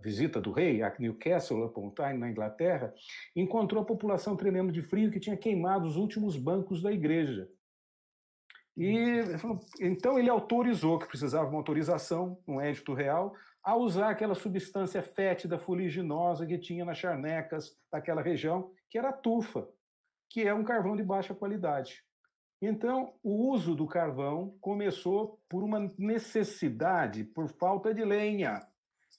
visita do rei a Newcastle upon Tyne, na Inglaterra, encontrou a população tremendo de frio que tinha queimado os últimos bancos da igreja. E então ele autorizou, que precisava de uma autorização, um édito real, a usar aquela substância fétida, fuliginosa que tinha nas charnecas daquela região, que era a tufa, que é um carvão de baixa qualidade. Então, o uso do carvão começou por uma necessidade, por falta de lenha.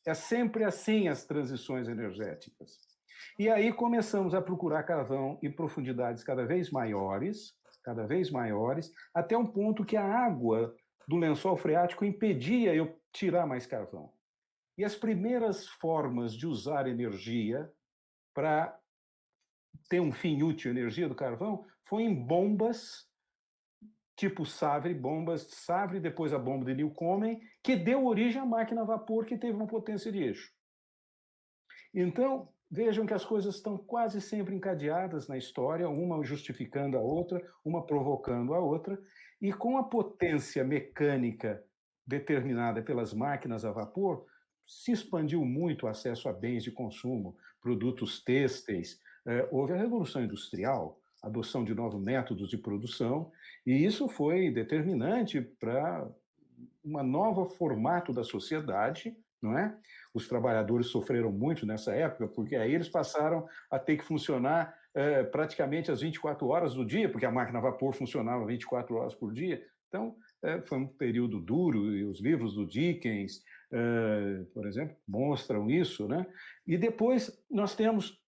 É sempre assim as transições energéticas. E aí começamos a procurar carvão em profundidades cada vez maiores, até um ponto que a água do lençol freático impedia eu tirar mais carvão. E as primeiras formas de usar energia para ter um fim útil, energia do carvão, foi em bombas tipo Savre, bombas de Savre, depois a bomba de Newcomen, que deu origem à máquina a vapor, que teve uma potência de eixo. Então, vejam que as coisas estão quase sempre encadeadas na história, uma justificando a outra, uma provocando a outra, e com a potência mecânica determinada pelas máquinas a vapor, se expandiu muito o acesso a bens de consumo, produtos têxteis, houve a Revolução Industrial, a adoção de novos métodos de produção, e isso foi determinante para um novo formato da sociedade, não é? Os trabalhadores sofreram muito nessa época, porque aí eles passaram a ter que funcionar praticamente as 24 horas do dia, porque a máquina a vapor funcionava 24 horas por dia. Então, foi um período duro, e os livros do Dickens, por exemplo, mostram isso, né? E depois nós temos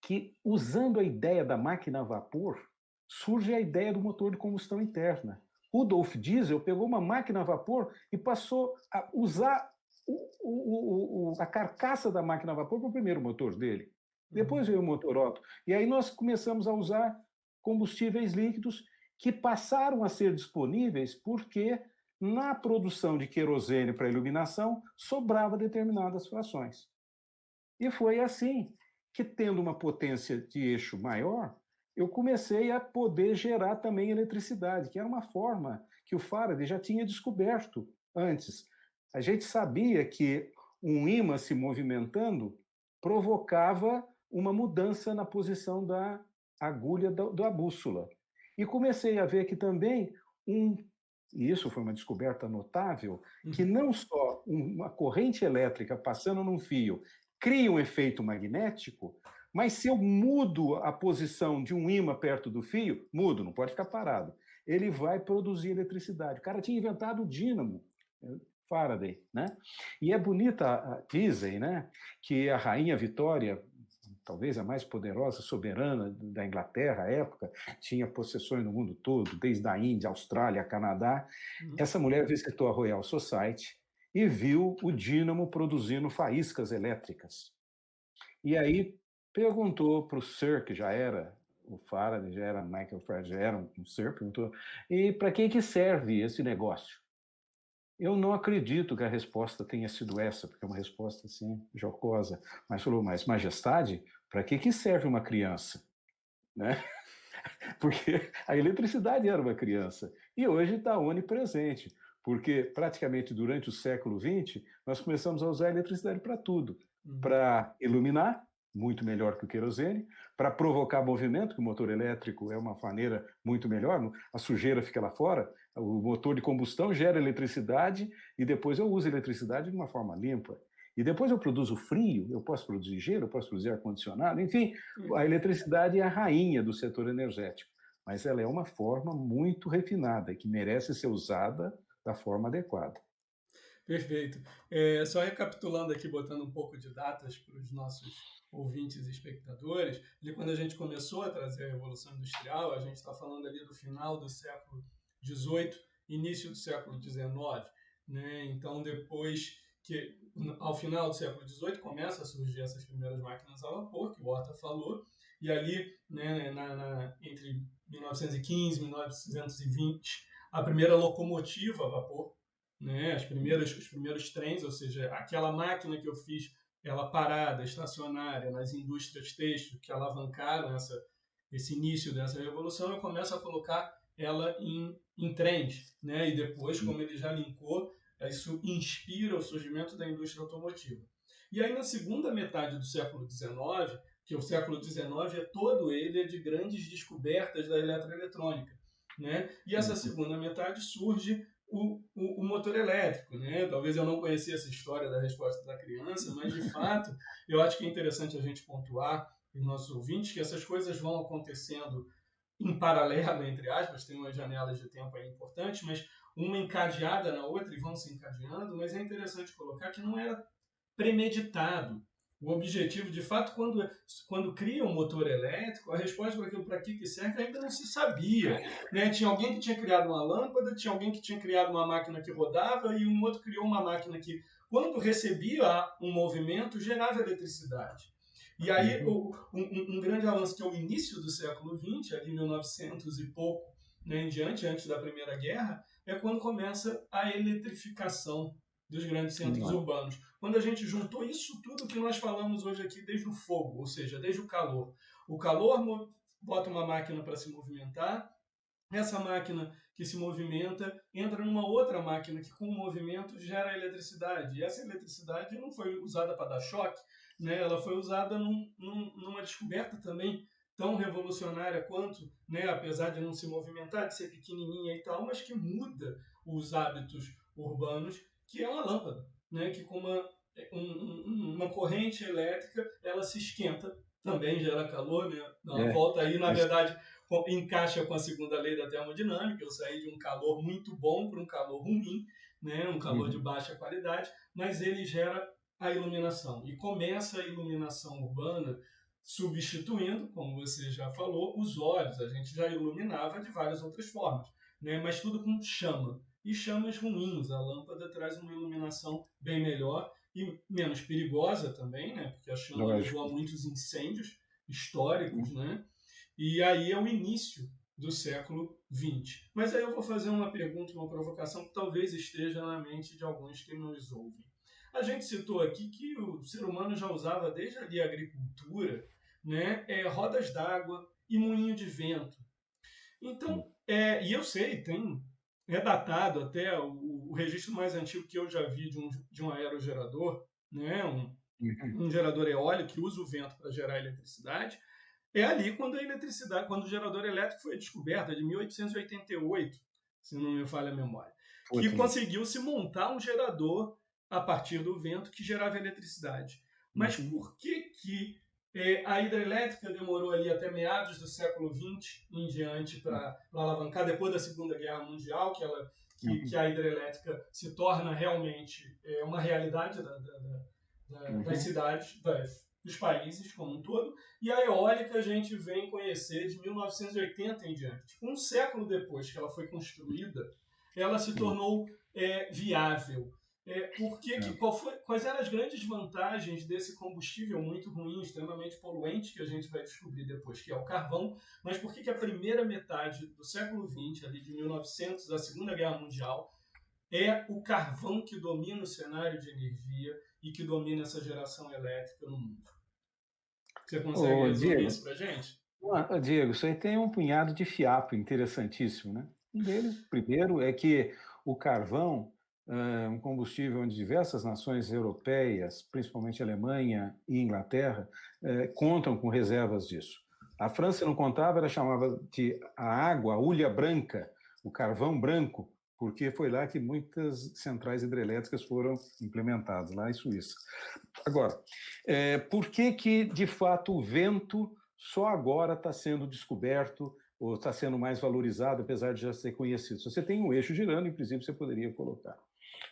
que, usando a ideia da máquina a vapor, surge a ideia do motor de combustão interna. Rudolf Diesel pegou uma máquina a vapor e passou a usar a carcaça da máquina a vapor para o primeiro motor dele. Depois veio o motor Otto. E aí nós começamos a usar combustíveis líquidos que passaram a ser disponíveis porque na produção de querosene para iluminação sobrava determinadas frações. E foi assim que, tendo uma potência de eixo maior, eu comecei a poder gerar também eletricidade, que era uma forma que o Faraday já tinha descoberto antes. A gente sabia que um ímã se movimentando provocava uma mudança na posição da agulha da bússola. E comecei a ver que também e isso foi uma descoberta notável, que não só uma corrente elétrica passando num fio cria um efeito magnético, mas se eu mudo a posição de um ímã perto do fio, mudo, não pode ficar parado, ele vai produzir eletricidade. O cara tinha inventado o dínamo, Faraday, né? E é bonita, dizem, né, que a rainha Vitória, talvez a mais poderosa soberana da Inglaterra à época, tinha possessões no mundo todo, desde a Índia, Austrália, Canadá. Essa mulher visitou a Royal Society e viu o dínamo produzindo faíscas elétricas. E aí perguntou para o Sir, que já era o Faraday, já era Michael Faraday, já era um Sir, perguntou, e para que serve esse negócio? Eu não acredito que a resposta tenha sido essa, porque é uma resposta assim, jocosa, mas falou, mas majestade, para que serve uma criança? Né? Porque a eletricidade era uma criança, e hoje está onipresente, porque praticamente durante o século XX, nós começamos a usar a eletricidade para tudo, para iluminar, muito melhor que o querosene, para provocar movimento, que o motor elétrico é uma maneira muito melhor, a sujeira fica lá fora, o motor de combustão gera eletricidade e depois eu uso a eletricidade de uma forma limpa. E depois eu produzo frio, eu posso produzir gelo, eu posso produzir ar-condicionado, enfim, a eletricidade é a rainha do setor energético, mas ela é uma forma muito refinada, que merece ser usada da forma adequada. Perfeito. Só recapitulando aqui, botando um pouco de datas para os nossos ouvintes e espectadores, de quando a gente começou a trazer a Revolução Industrial, a gente está falando ali do final do século XVIII, início do século XIX, né? Então, depois que, ao final do século XVIII, começa a surgir essas primeiras máquinas a vapor, que o Horta falou, e ali, né, entre 1915 e 1920, a primeira locomotiva a vapor, né? Os primeiros trens, ou seja, aquela máquina que eu fiz, ela parada, estacionária, nas indústrias têxteis que alavancaram esse início dessa revolução, eu começo a colocar ela em trens, né? E depois, como ele já linkou, isso inspira o surgimento da indústria automotiva. E aí, na segunda metade do século XIX, que o século XIX é todo ele de grandes descobertas da eletroeletrônica, né? E essa segunda metade surge o motor elétrico, né? Talvez eu não conhecia essa história da resposta da criança, mas de fato eu acho que é interessante a gente pontuar para os nossos ouvintes que essas coisas vão acontecendo em paralelo, entre aspas, tem umas janelas de tempo aí importantes, mas uma encadeada na outra e vão se encadeando, mas é interessante colocar que não era premeditado. O objetivo, de fato, quando cria um motor elétrico, a resposta para aquilo para que serve ainda não se sabia. Né? Tinha alguém que tinha criado uma lâmpada, tinha alguém que tinha criado uma máquina que rodava e um outro criou uma máquina que, quando recebia um movimento, gerava eletricidade. E aí, um grande avanço que é o início do século XX, ali 1900 e pouco, né, em diante, antes da Primeira Guerra, é quando começa a eletrificação dos grandes centros urbanos. Quando a gente juntou isso tudo que nós falamos hoje aqui, desde o fogo, ou seja, desde o calor. O calor bota uma máquina para se movimentar, essa máquina que se movimenta entra numa outra máquina que, com o movimento, gera eletricidade. E essa eletricidade não foi usada para dar choque, né? Ela foi usada numa descoberta também tão revolucionária quanto, né? Apesar de não se movimentar, de ser pequenininha e tal, mas que muda os hábitos urbanos, que é uma lâmpada, né? Que com uma corrente elétrica ela se esquenta, também gera calor, né? Dá uma volta aí, na verdade, encaixa com a segunda lei da termodinâmica. Eu saí de um calor muito bom para um calor ruim, né? Um calor de baixa qualidade, mas ele gera a iluminação. E começa a iluminação urbana substituindo, como você já falou, os olhos. A gente já iluminava de várias outras formas, né? Mas tudo com chama. E chamas ruins. A lâmpada traz uma iluminação bem melhor e menos perigosa também, né? Porque a chama levou a muitos incêndios históricos, né? E aí é o início do século XX. Mas aí eu vou fazer uma pergunta, uma provocação que talvez esteja na mente de alguns que nos ouvem. A gente citou aqui que o ser humano já usava desde ali a agricultura, né, rodas d'água e moinho de vento. Então, e eu sei, é datado até o registro mais antigo que eu já vi de um aerogerador, né, um gerador eólico que usa o vento para gerar eletricidade, é ali quando a eletricidade, quando o gerador elétrico foi descoberto, de 1888, se não me falha a memória, que conseguiu se montar um gerador a partir do vento que gerava eletricidade. Mas por que a hidrelétrica demorou ali até meados do século XX em diante para alavancar, depois da Segunda Guerra Mundial, que a hidrelétrica se torna realmente uma realidade das cidades, dos países como um todo, e a eólica a gente vem conhecer de 1980 em diante. Tipo, um século depois que ela foi construída, ela se tornou viável. Quais eram as grandes vantagens desse combustível muito ruim, extremamente poluente, que a gente vai descobrir depois, que é o carvão, mas por que a primeira metade do século XX, ali de 1900, a Segunda Guerra Mundial, é o carvão que domina o cenário de energia e que domina essa geração elétrica no mundo? Você consegue resumir isso para a gente? Diego, isso aí tem um punhado de fiapo interessantíssimo, né? Um deles, primeiro, é que o carvão é um combustível onde diversas nações europeias, principalmente Alemanha e Inglaterra, contam com reservas disso. A França não contava, ela chamava de a água, a hulha branca, o carvão branco, porque foi lá que muitas centrais hidrelétricas foram implementadas, lá em Suíça. Agora, por que, de fato, o vento só agora está sendo descoberto ou está sendo mais valorizado, apesar de já ser conhecido? Se você tem um eixo girando, em princípio, você poderia colocar.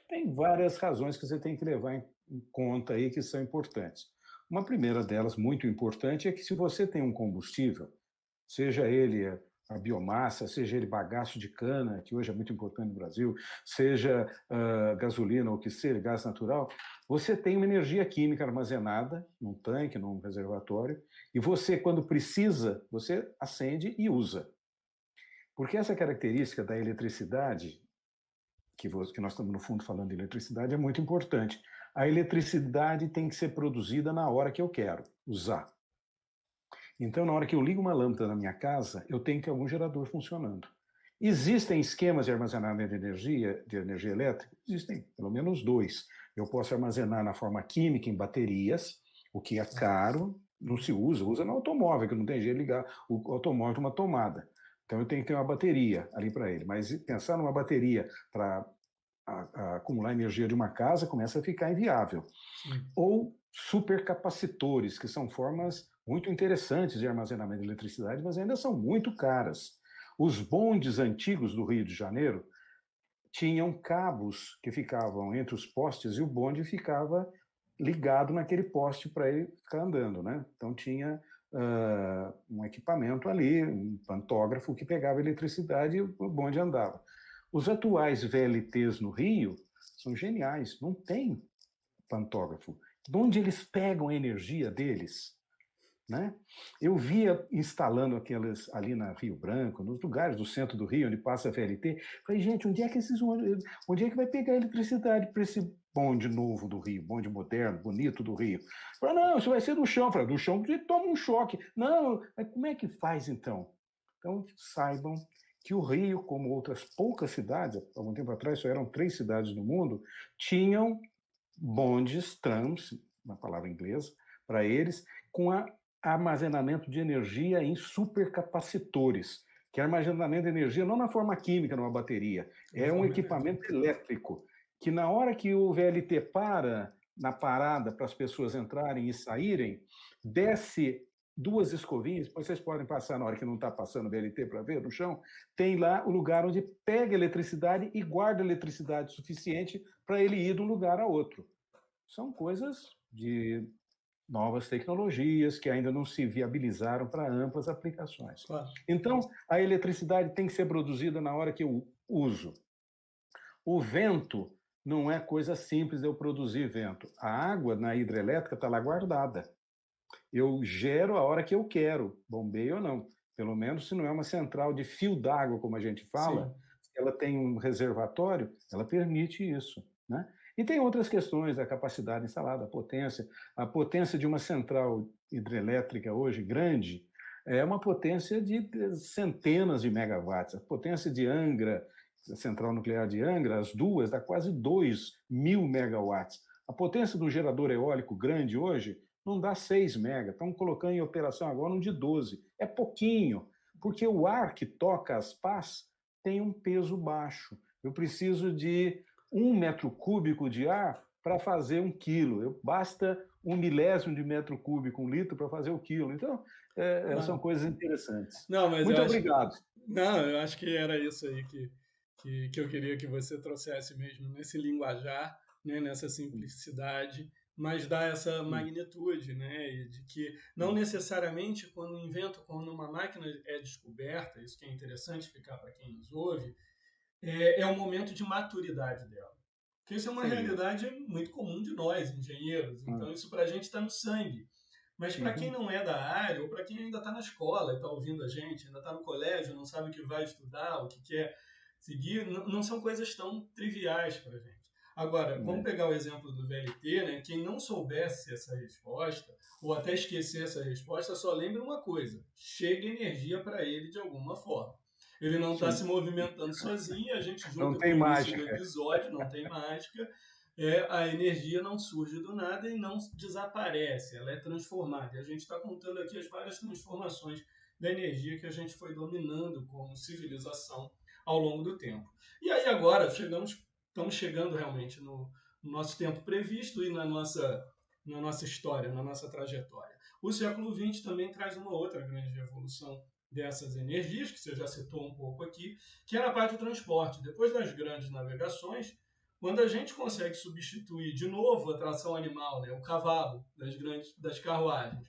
Tem várias razões que você tem que levar em conta aí que são importantes. Uma primeira delas, muito importante, é que se você tem um combustível, seja ele a biomassa, seja ele bagaço de cana, que hoje é muito importante no Brasil, seja gasolina ou que seja, gás natural, você tem uma energia química armazenada num tanque, num reservatório, e você, quando precisa, você acende e usa. Porque essa característica da eletricidade, que nós estamos, no fundo, falando de eletricidade, é muito importante. A eletricidade tem que ser produzida na hora que eu quero usar. Então, na hora que eu ligo uma lâmpada na minha casa, eu tenho que ter algum gerador funcionando. Existem esquemas de armazenamento de energia elétrica? Existem pelo menos dois. Eu posso armazenar na forma química em baterias, o que é caro, não se usa no automóvel, que não tem jeito de ligar o automóvel uma tomada. Então eu tenho que ter uma bateria ali para ele. Mas pensar numa bateria para acumular energia de uma casa começa a ficar inviável. Sim. Ou supercapacitores, que são formas muito interessantes de armazenamento de eletricidade, mas ainda são muito caras. Os bondes antigos do Rio de Janeiro tinham cabos que ficavam entre os postes e o bonde ficava ligado naquele poste para ele ficar andando, né? Então tinha um equipamento ali, um pantógrafo que pegava eletricidade e o bonde andava. Os atuais VLTs no Rio são geniais, não tem pantógrafo. De onde eles pegam a energia deles? Né? Eu via instalando aquelas ali na Rio Branco, nos lugares do centro do Rio, onde passa a VLT. Falei, gente, onde é que vai pegar a eletricidade para esse bonde novo do Rio, bonde moderno, bonito do Rio? Falei, não, isso vai ser do chão. Falei, do chão você toma um choque. Não, mas como é que faz então? Então, saibam que o Rio, como outras poucas cidades, há algum tempo atrás só eram 3 cidades no mundo, tinham bondes, trams, uma palavra inglesa, para eles, com armazenamento de energia em supercapacitores, que é armazenamento de energia não na forma química, numa bateria, é um equipamento elétrico, que na hora que o VLT para na parada para as pessoas entrarem e saírem, desce 2 escovinhas, depois vocês podem passar na hora que não está passando o VLT para ver no chão, tem lá o lugar onde pega eletricidade e guarda eletricidade suficiente para ele ir de um lugar a outro. São coisas de novas tecnologias que ainda não se viabilizaram para amplas aplicações. Claro. Então, a eletricidade tem que ser produzida na hora que eu uso. O vento não é coisa simples de eu produzir vento. A água na hidrelétrica está lá guardada. Eu gero a hora que eu quero, bombeio ou não. Pelo menos se não é uma central de fio d'água, como a gente fala, ela tem um reservatório, ela permite isso, né? E tem outras questões da capacidade instalada, a potência. A potência de uma central hidrelétrica hoje grande é uma potência de centenas de megawatts. A potência de Angra, a central nuclear de Angra, as duas, dá quase 2.000 megawatts. A potência do gerador eólico grande hoje não dá 6 mega. Estão colocando em operação agora um de 12. É pouquinho, porque o ar que toca as pás tem um peso baixo. Eu preciso de 1 metro cúbico de ar para fazer 1 quilo. Basta 1 milésimo de metro cúbico, 1 litro, para fazer o quilo. Então, são coisas interessantes. Não, mas muito obrigado. Não, eu acho que era isso aí que eu queria que você trouxesse mesmo, nesse linguajar, né, nessa simplicidade, mas dá essa magnitude, né, de que não necessariamente quando uma máquina é descoberta, isso que é interessante ficar para quem nos ouve, é o momento de maturidade dela. Porque isso é uma realidade muito comum de nós, engenheiros. Então, isso para a gente está no sangue. Mas para quem não é da área, ou para quem ainda está na escola e está ouvindo a gente, ainda está no colégio, não sabe o que vai estudar, o que quer seguir, não são coisas tão triviais para a gente. Agora, vamos pegar o exemplo do VLT, né? Quem não soubesse essa resposta, ou até esquecer essa resposta, só lembre uma coisa: chega energia para ele de alguma forma. Ele não está se movimentando sozinho, a gente junta com o início do episódio, não tem mágica. A energia não surge do nada e não desaparece, ela é transformada. E a gente está contando aqui as várias transformações da energia que a gente foi dominando como civilização ao longo do tempo. E aí agora estamos chegando realmente no nosso tempo previsto e na nossa história, na nossa trajetória. O século XX também traz uma outra grande revolução dessas energias, que você já citou um pouco aqui, que é na parte do transporte. Depois das grandes navegações, Quando a gente consegue substituir de novo a tração animal, né, o cavalo das carruagens,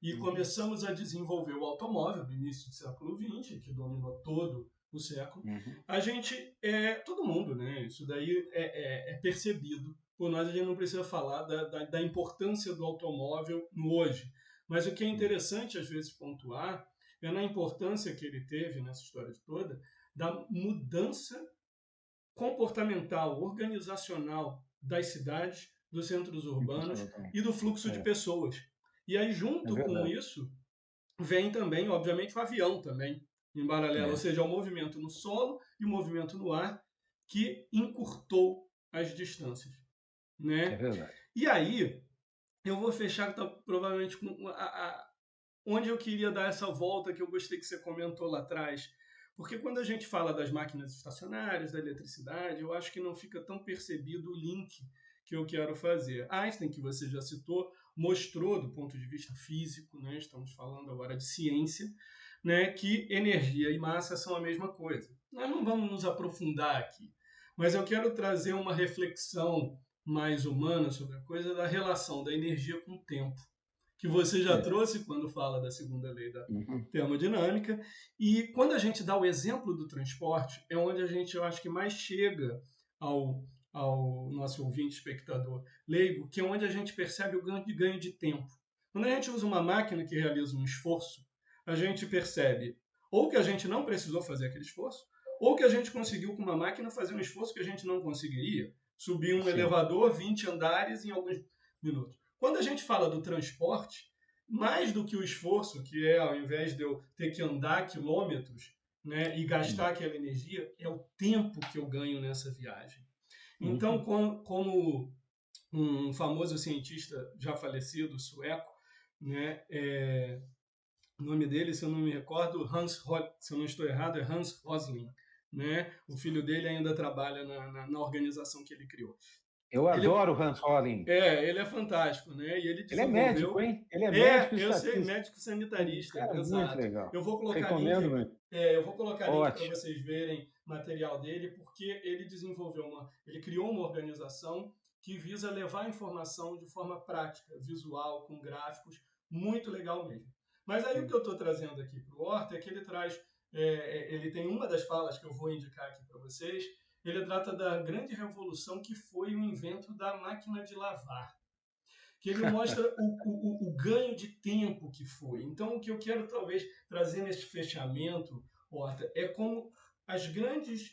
e começamos a desenvolver o automóvel no início do século XX, que dominou todo o século, a gente, todo mundo, né, isso daí é percebido por nós, a gente não precisa falar da importância do automóvel no hoje. Mas o que é interessante, às vezes, pontuar é na importância que ele teve nessa história toda da mudança comportamental, organizacional das cidades, dos centros urbanos e do fluxo de pessoas. E aí, junto com isso, vem também, obviamente, o avião também, em paralelo, ou seja, o movimento no solo e o movimento no ar, que encurtou as distâncias. Né? É verdade. E aí, eu vou fechar provavelmente com onde eu queria dar essa volta que eu gostei que você comentou lá atrás. Porque quando a gente fala das máquinas estacionárias, da eletricidade, eu acho que não fica tão percebido o link que eu quero fazer. Einstein, que você já citou, mostrou do ponto de vista físico, né, estamos falando agora de ciência, né, que energia e massa são a mesma coisa. Nós não vamos nos aprofundar aqui, mas eu quero trazer uma reflexão mais humana sobre a coisa da relação da energia com o tempo, que você já trouxe quando fala da segunda lei da termodinâmica. E quando a gente dá o exemplo do transporte, é onde a gente, eu acho que mais chega ao nosso ouvinte, espectador leigo, que é onde a gente percebe o ganho de tempo. Quando a gente usa uma máquina que realiza um esforço, a gente percebe ou que a gente não precisou fazer aquele esforço, ou que a gente conseguiu com uma máquina fazer um esforço que a gente não conseguiria. Subir um elevador 20 andares em alguns minutos. Quando a gente fala do transporte, mais do que o esforço, que é ao invés de eu ter que andar quilômetros, né, e gastar aquela energia, é o tempo que eu ganho nessa viagem. Então, como um famoso cientista já falecido, sueco, né, o nome dele, se eu não me recordo, se eu não estou errado, é Hans Rosling. Né? O filho dele ainda trabalha na organização que ele criou. Eu adoro o Hans Rosling. Ele é fantástico, né? E ele é médico, hein? Ele é médico e eu sei, médico sanitarista. Cara, exato. Muito legal. Eu vou colocar Recomendo, link para vocês verem material dele, porque ele ele criou uma organização que visa levar a informação de forma prática, visual, com gráficos, muito legal mesmo. Mas aí o que eu estou trazendo aqui para o Horta é que ele traz, ele tem uma das falas que eu vou indicar aqui para vocês, ele trata da grande revolução que foi o invento da máquina de lavar. Que ele mostra o ganho de tempo que foi. Então, o que eu quero talvez trazer nesse fechamento, Horta, é como as grandes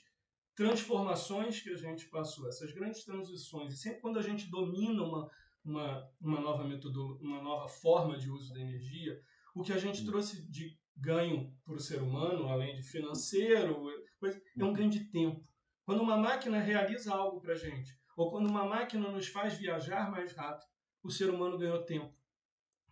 transformações que a gente passou, essas grandes transições, e sempre quando a gente domina uma nova metodologia, uma nova forma de uso da energia, o que a gente trouxe de ganho para o ser humano, além de financeiro, é um ganho de tempo. Quando uma máquina realiza algo para a gente, ou quando uma máquina nos faz viajar mais rápido, o ser humano ganhou tempo.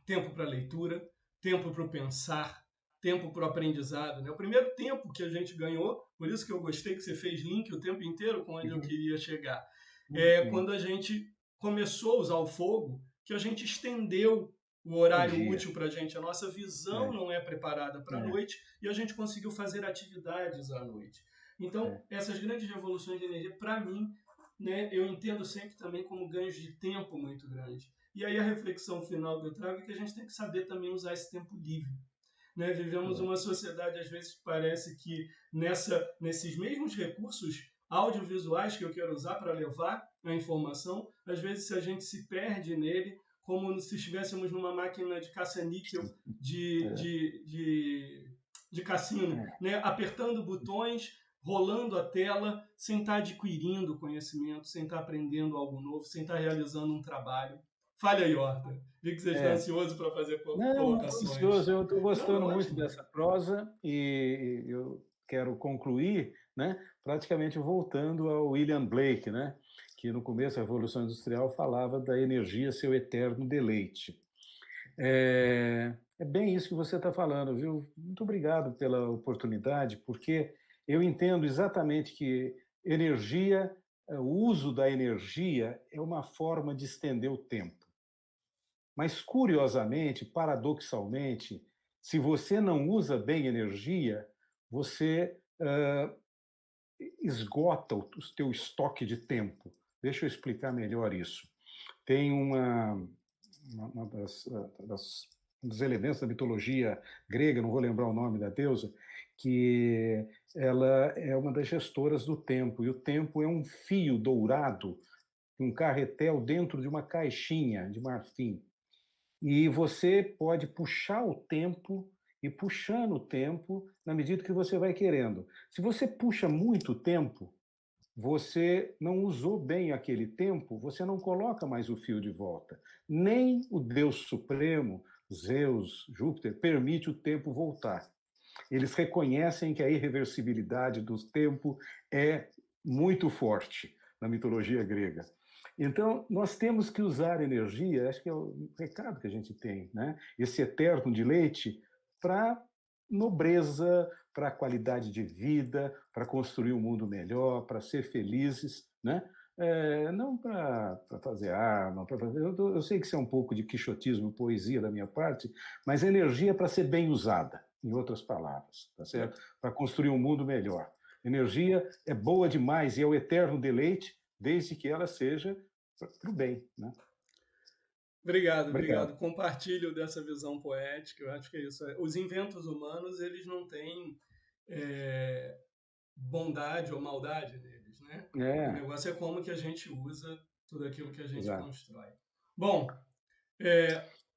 Tempo para leitura, tempo para o pensar, tempo para o aprendizado. Né? O primeiro tempo que a gente ganhou, por isso que eu gostei que você fez link o tempo inteiro com onde eu queria chegar, é quando a gente começou a usar o fogo, que a gente estendeu o horário útil para a gente. A nossa visão não é preparada para a noite e a gente conseguiu fazer atividades à noite. Então, essas grandes revoluções de energia, para mim, né, eu entendo sempre também como ganhos de tempo muito grandes. E aí a reflexão final que eu trago é que a gente tem que saber também usar esse tempo livre. Né? Vivemos uma sociedade, às vezes, que parece que nesses mesmos recursos audiovisuais que eu quero usar para levar a informação, às vezes a gente se perde nele como se estivéssemos numa máquina de caça-níquel de cassino, né? Apertando botões, rolando a tela, sem estar adquirindo conhecimento, sem estar aprendendo algo novo, sem estar realizando um trabalho. Fale aí, Horta. Vi que você está ansioso para fazer colocações. Não, ansioso. Eu estou gostando muito dessa prosa e eu quero concluir, né, praticamente voltando ao William Blake, né, que no começo da Revolução Industrial falava da energia seu eterno deleite. É bem isso que você está falando, viu? Muito obrigado pela oportunidade, porque eu entendo exatamente que energia, o uso da energia é uma forma de estender o tempo. Mas, curiosamente, paradoxalmente, se você não usa bem energia, você esgota o teu estoque de tempo. Deixa eu explicar melhor isso. Tem uma um dos elementos da mitologia grega, não vou lembrar o nome da deusa, que ela é uma das gestoras do tempo, e o tempo é um fio dourado, um carretel dentro de uma caixinha de marfim. E você pode puxar o tempo e puxando o tempo na medida que você vai querendo. Se você puxa muito tempo, você não usou bem aquele tempo, você não coloca mais o fio de volta. Nem o Deus Supremo, Zeus, Júpiter, permite o tempo voltar. Eles reconhecem que a irreversibilidade do tempo é muito forte na mitologia grega. Então, nós temos que usar energia, acho que é o recado que a gente tem, né? Esse eterno de leite para nobreza, para qualidade de vida, para construir um mundo melhor, para ser felizes, né? Não para fazer arma, eu sei que isso é um pouco de quixotismo, poesia da minha parte, mas energia para ser bem usada, em outras palavras, tá certo? Para construir um mundo melhor. Energia é boa demais e é o eterno deleite, desde que ela seja para o bem, né? Obrigado, Obrigado. obrigado. Compartilho dessa visão poética. Eu acho que é isso. Os inventos humanos, eles não têm é, bondade ou maldade neles, né? O É, negócio é como que a gente usa tudo aquilo que a gente exato. constrói. Bom,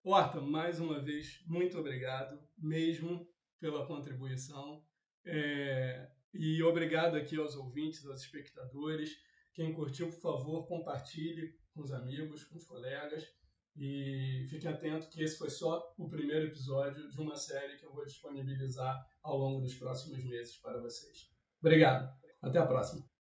Horta, mais uma vez, muito obrigado mesmo pela contribuição. E obrigado aqui aos ouvintes, aos espectadores. Quem curtiu, por favor, compartilhe com os amigos, com os colegas. E fique atento que esse foi só o primeiro episódio de uma série que eu vou disponibilizar ao longo dos próximos meses para vocês. Obrigado. Até a próxima.